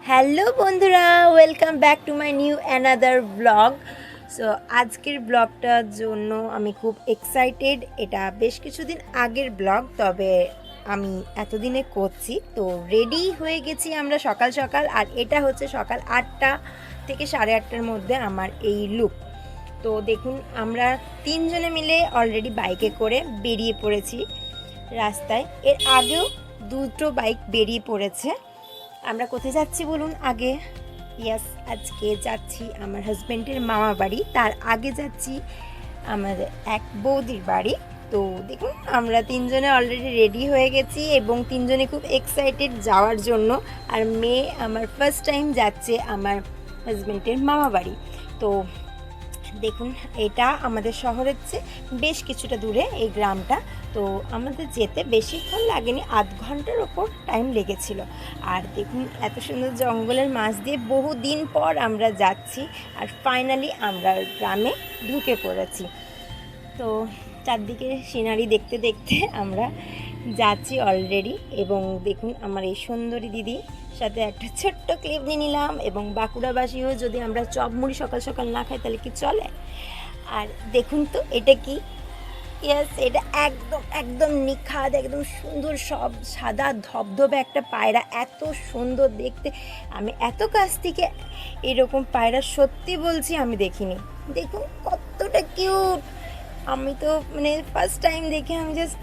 Hello বন্ধুরা, welcome back to my new another blog. So আজকের ব্লগটার জন্য আমি খুব এক্সাইটেড। এটা বেশ কিছুদিন আগের ব্লগ, তবে আমি এতদিনে করছি। তো রেডি হয়ে গেছি আমরা সকাল সকাল, আর এটা হচ্ছে সকাল 8টা থেকে 8:30টার মধ্যে আমার এই লুক। তো দেখুন, আমরা তিনজনে মিলে অলরেডি বাইকে করে বেরিয়ে পড়েছি রাস্তায়। এর আগেও দুটো বাইক বেরিয়ে পড়েছে। আমরা কোথায় যাচ্ছি বলুন আগে? ইয়াস, আজকে যাচ্ছি আমার হাজব্যান্ডের মামা বাড়ি। তার আগে যাচ্ছি আমাদের এক বৌদির বাড়ি। তো দেখুন, আমরা তিনজনে অলরেডি রেডি হয়ে গেছি এবং তিনজনে খুব এক্সাইটেড যাওয়ার জন্য। আর মেয়ে আমার ফার্স্ট টাইম যাচ্ছে আমার হাজব্যান্ডের মামা বাড়ি। তো দেখুন, এটা আমাদের শহরের চেয়ে বেশ কিছুটা দূরে এই গ্রামটা। তো আমাদের যেতে বেশিক্ষণ লাগেনি, আধ ঘন্টার ওপর টাইম লেগেছিল। আর দেখুন, এত সুন্দর জঙ্গলের মাঝ দিয়ে বহু দিন পর আমরা যাচ্ছি, আর ফাইনালি আমরা গ্রামে ঢুকে পড়েছি। তো চারদিকে সিনারি দেখতে দেখতে আমরা যাচ্ছি অলরেডি। এবং দেখুন, আমার এই সুন্দরী দিদি সাথে একটা ছোট্ট ক্লিপ নিয়ে নিলাম। এবং বাঁকুড়াবাসীও যদি আমরা চপ মুড়ি সকাল সকাল না খাই তাহলে কি চলে? আর দেখুন তো এটা কি, ইয়েস, এটা একদম একদম নিখাদ, একদম সুন্দর, সব সাদা ধবধবে একটা পায়রা, এত সুন্দর দেখতে। আমি এত কাছ থেকে এরকম পায়রা সত্যি বলছি আমি দেখিনি। দেখুন কতটা কিউট। আমি তো ফার্স্ট টাইম দেখে আমি জাস্ট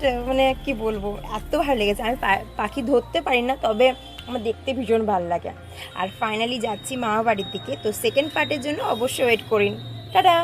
কি বলবো, এত ভালো লেগেছে। আমি পাখি ধরতে পারি না, তবে আমার দেখতে ভীষণ ভালো লাগে। আর ফাইনালি যাচ্ছি মামা বাড়ির দিকে। তো সেকেন্ড পার্টের জন্য অবশ্যই ওয়েট করিন। টাটা।